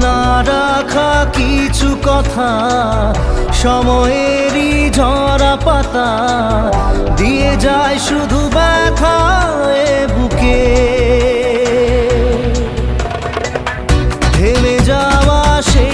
না রাখা কিছু কথা, সময়েরই ঝরা পাতা দিয়ে যায় শুধু ব্যথা এ বুকে। থেমে যাওয়া সে